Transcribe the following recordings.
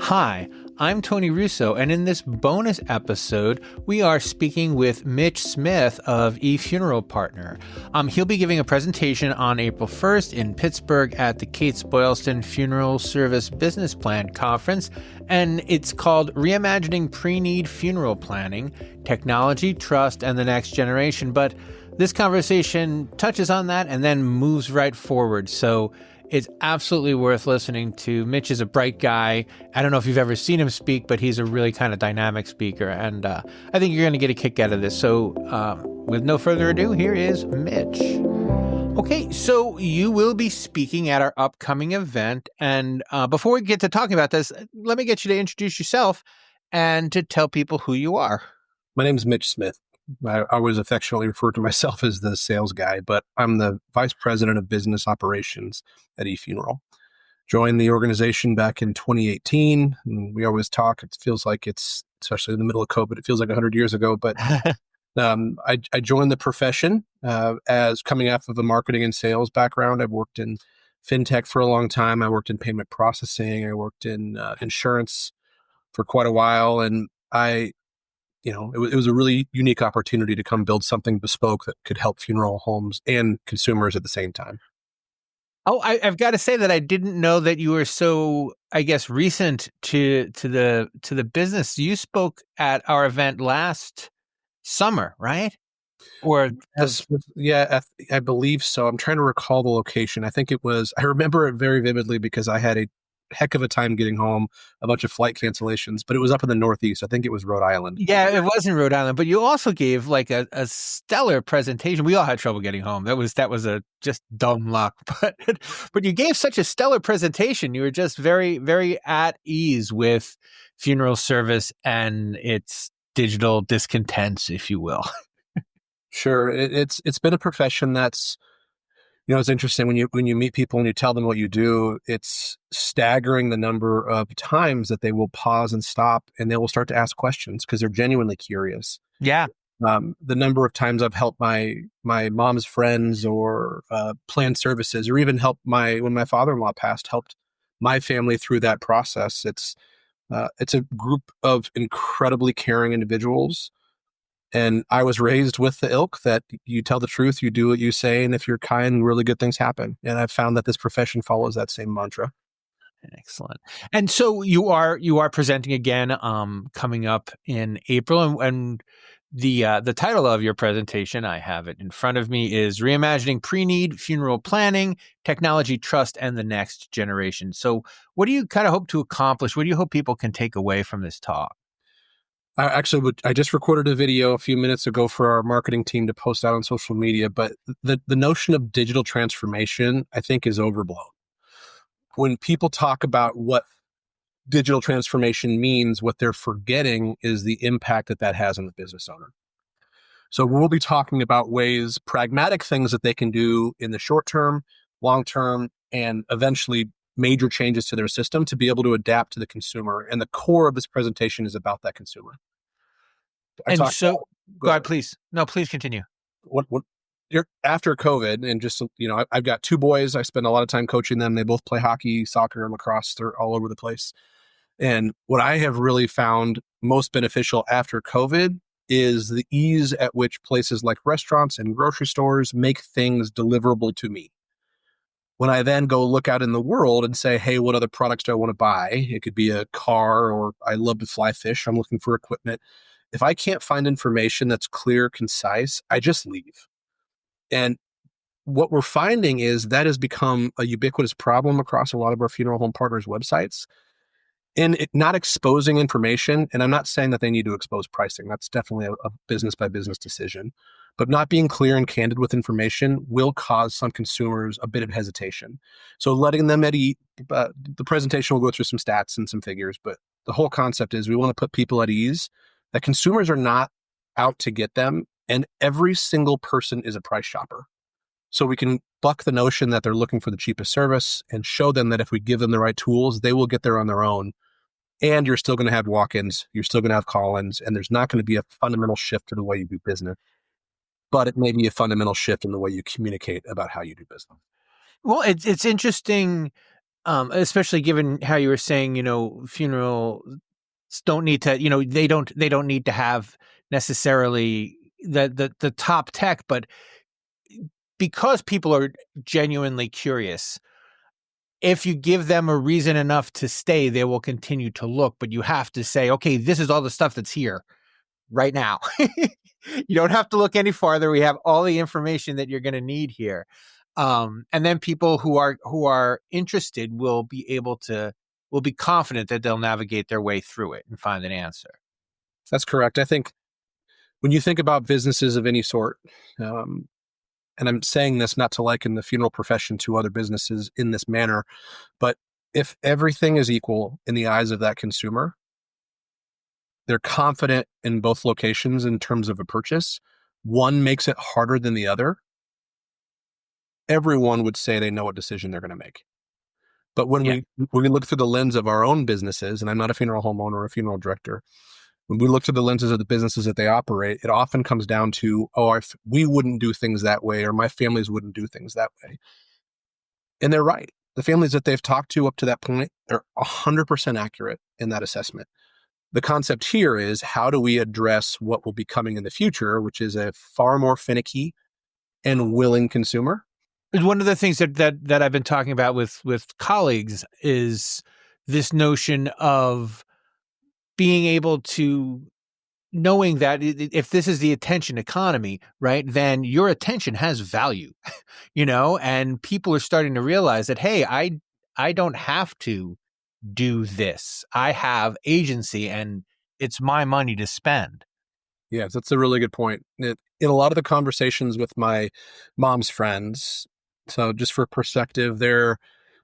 Hi, I'm Tony Russo, and in this bonus episode, we are speaking with Mitch Smith of eFuneral Partner. He'll be giving a presentation on April 1st in Pittsburgh at the Kates-Boylston Funeral Service Business Plan Conference, and it's called Reimagining Preneed Funeral Planning, Technology, Trust, and the Next Generation. But this conversation touches on that and then moves right forward, so it's absolutely worth listening to. Mitch is a bright guy. I don't know if you've ever seen him speak, but he's a really kind of dynamic speaker, and I think you're going to get a kick out of this. So with no further ado, here is Mitch. Okay, so you will be speaking at our upcoming event, and before we get to talking about this, let me get you to introduce yourself and to tell people who you are. My name is Mitch Smith. I always affectionately refer to myself as the sales guy, but I'm the Vice President of Business Operations at eFuneral. Joined the organization back in 2018. And we always talk, it feels like it's, especially in the middle of COVID, it feels like 100 years ago, but I joined the profession as coming off of a marketing and sales background. I've worked in fintech for a long time. I worked in payment processing. I worked in insurance for quite a while. And it was a really unique opportunity to come build something bespoke that could help funeral homes and consumers at the same time. Oh, I've got to say that I didn't know that you were so, I guess, recent to the business. You spoke at our event last summer, right? Or I believe so. I'm trying to recall the location. I remember it very vividly because I had a heck of a time getting home, a bunch of flight cancellations, but it was up in the Northeast. I think it was Rhode Island. Yeah, it was in Rhode Island, but you also gave like a stellar presentation. We all had trouble getting home. That was a just dumb luck, but you gave such a stellar presentation. You were just very, very at ease with funeral service and its digital discontents, if you will. Sure. It's been a profession that's, it's interesting when you meet people and you tell them what you do, it's staggering the number of times that they will pause and stop and they will start to ask questions because they're genuinely curious. Yeah. The number of times I've helped my mom's friends or planned services, or even helped when my father-in-law passed, helped my family through that process. It's a group of incredibly caring individuals. And I was raised with the ilk that you tell the truth, you do what you say, and if you're kind, really good things happen. And I've found that this profession follows that same mantra. Excellent. And so you are presenting again coming up in April, and the title of your presentation, I have it in front of me, is Reimagining Preneed Funeral Planning, Technology, Trust, and the Next Generation. So what do you kind of hope to accomplish? What do you hope people can take away from this talk? I just recorded a video a few minutes ago for our marketing team to post out on social media, but the notion of digital transformation, I think, is overblown. When people talk about what digital transformation means, what they're forgetting is the impact that has on the business owner. So we'll be talking about pragmatic things that they can do in the short term, long term, and eventually major changes to their system to be able to adapt to the consumer. And the core of this presentation is about that consumer. Go ahead, please. No, please continue. After COVID, and just, I've got two boys. I spend a lot of time coaching them. They both play hockey, soccer, and lacrosse. They're all over the place. And what I have really found most beneficial after COVID is the ease at which places like restaurants and grocery stores make things deliverable to me. When I then go look out in the world and say, hey, what other products do I want to buy? It could be a car, or I love to fly fish. I'm looking for equipment. If I can't find information that's clear, concise, I just leave. And what we're finding is that has become a ubiquitous problem across a lot of our funeral home partners' websites. And not exposing information, and I'm not saying that they need to expose pricing. That's definitely a business by business decision. But not being clear and candid with information will cause some consumers a bit of hesitation. So letting them at ease, the presentation will go through some stats and some figures, but the whole concept is we want to put people at ease, that consumers are not out to get them, and every single person is a price shopper. So we can buck the notion that they're looking for the cheapest service and show them that if we give them the right tools, they will get there on their own. And you're still going to have walk-ins, you're still going to have call-ins, and there's not going to be a fundamental shift to the way you do business. but it may be a fundamental shift in the way you communicate about how you do business. Well, it's interesting, especially given how you were saying, funerals don't need to, they don't need to have necessarily the top tech, but because people are genuinely curious, if you give them a reason enough to stay, they will continue to look. But you have to say, okay, this is all the stuff that's here right now. You don't have to look any farther. We have all the information that you're going to need here. And then people who are interested will be confident that they'll navigate their way through it and find an answer. That's correct. I think when you think about businesses of any sort, and I'm saying this not to liken the funeral profession to other businesses in this manner, but if everything is equal in the eyes of that consumer, they're confident in both locations in terms of a purchase. One makes it harder than the other. Everyone would say they know what decision they're going to make. But when we look through the lens of our own businesses, and I'm not a funeral home owner or a funeral director, when we look through the lenses of the businesses that they operate, it often comes down to, if we wouldn't do things that way, or my families wouldn't do things that way. And they're right. The families that they've talked to up to that point are 100% accurate in that assessment. The concept here is, how do we address what will be coming in the future, which is a far more finicky and willing consumer? One of the things that I've been talking about with colleagues is this notion of being able to, knowing that if this is the attention economy, right, then your attention has value, and people are starting to realize that, hey, I don't have to do this. I have agency and it's my money to spend. Yes, that's a really good point. In a lot of the conversations with my mom's friends, so just for perspective, they're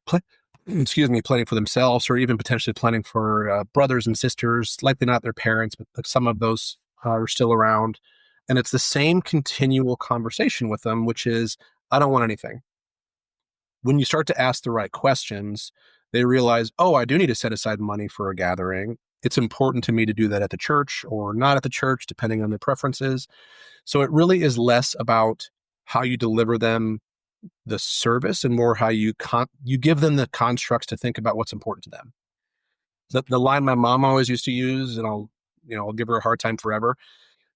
planning for themselves, or even potentially planning for brothers and sisters, likely not their parents, but some of those are still around. And it's the same continual conversation with them, which is, I don't want anything. When you start to ask the right questions, they realize, I do need to set aside money for a gathering. It's important to me to do that at the church or not at the church, depending on their preferences. So it really is less about how you deliver them the service and more how you give them the constructs to think about what's important to them. The line my mom always used to use, and I'll give her a hard time forever.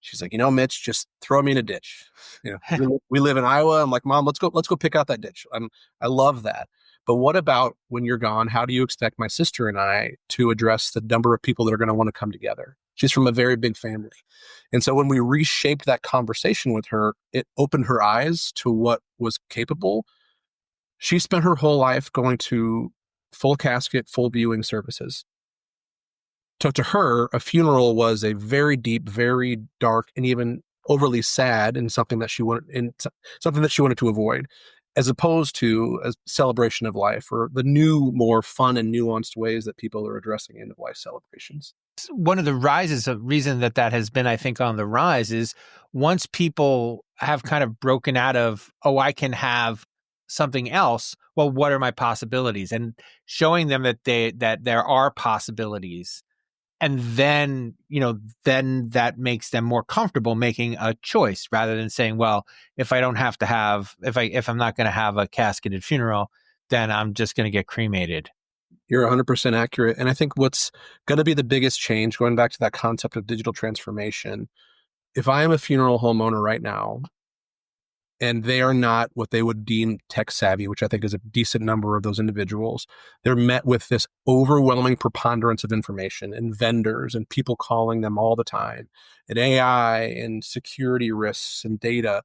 She's like, Mitch, just throw me in a ditch. We live in Iowa. I'm like, Mom, let's go pick out that ditch. I love that. But what about when you're gone? How do you expect my sister and I to address the number of people that are going to want to come together? She's from a very big family. And so when we reshaped that conversation with her, it opened her eyes to what was capable. She spent her whole life going to full casket, full viewing services. So to her, a funeral was a very deep, very dark, and even overly sad, and something that she wanted to avoid, as opposed to a celebration of life, or the new, more fun and nuanced ways that people are addressing end of life celebrations. One of the reason that has been, I think, on the rise is once people have kind of broken out of, I can have something else. Well, what are my possibilities? And showing them that there are possibilities. And then, then that makes them more comfortable making a choice, rather than saying, well, if I'm not going to have a casketed funeral, then I'm just going to get cremated. You're 100% accurate. And I think what's going to be the biggest change, going back to that concept of digital transformation, if I am a funeral homeowner right now, and they are not what they would deem tech savvy, which I think is a decent number of those individuals, they're met with this overwhelming preponderance of information and vendors and people calling them all the time, and AI and security risks and data.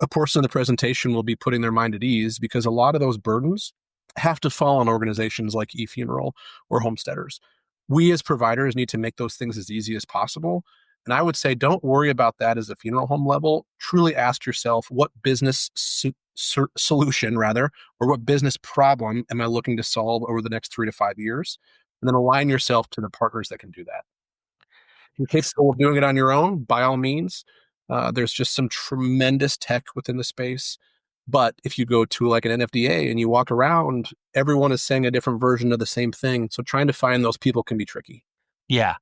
A portion of the presentation will be putting their mind at ease, because a lot of those burdens have to fall on organizations like eFuneral or homesteaders. We as providers need to make those things as easy as possible. And I would say, don't worry about that as a funeral home level. Truly ask yourself, what business solution, or what business problem am I looking to solve over the next 3 to 5 years? And then align yourself to the partners that can do that. If you're capable of doing it on your own, by all means. There's just some tremendous tech within the space. But if you go to like an NFDA and you walk around, everyone is saying a different version of the same thing. So trying to find those people can be tricky. Yeah.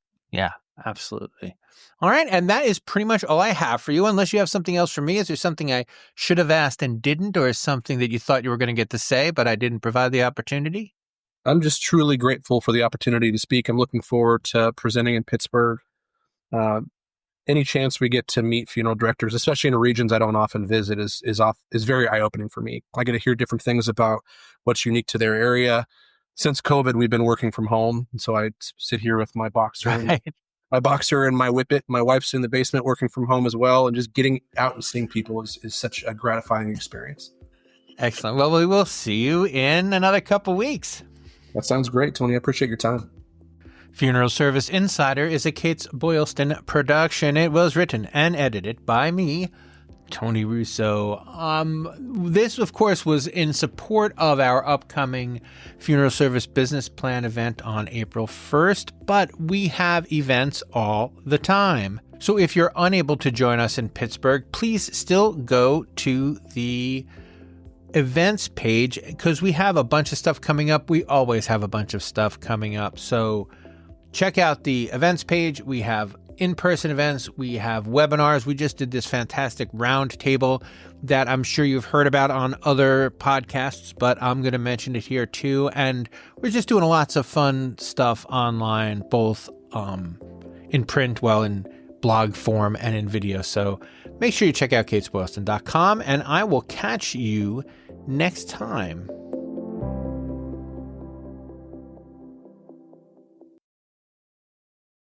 Absolutely. All right. And that is pretty much all I have for you, unless you have something else for me. Is there something I should have asked and didn't, or is something that you thought you were going to get to say, but I didn't provide the opportunity? I'm just truly grateful for the opportunity to speak. I'm looking forward to presenting in Pittsburgh. Uh, any chance we get to meet funeral directors, especially in regions I don't often visit, is very eye-opening for me. I get to hear different things about what's unique to their area. Since COVID, we've been working from home, and so I sit here with my boxer, Right. and my whippet. My wife's in the basement working from home as well, and just getting out and seeing people is such a gratifying experience. Excellent. Well, we will see you in another couple weeks. That sounds great, Tony. I appreciate your time. Funeral Service Insider is a Kates-Boylston production. It was written and edited by me, Tony Russo. This, of course, was in support of our upcoming Funeral Service Business Plan event on April 1st, but we have events all the time. So if you're unable to join us in Pittsburgh, please still go to the events page because we have a bunch of stuff coming up. We always have a bunch of stuff coming up. So check out the events page. We have in-person events. We have webinars. We just did this fantastic round table that I'm sure you've heard about on other podcasts, but I'm going to mention it here too. And we're just doing lots of fun stuff online, both in print, in blog form, and in video. So make sure you check out Kates-Boylston.com, and I will catch you next time.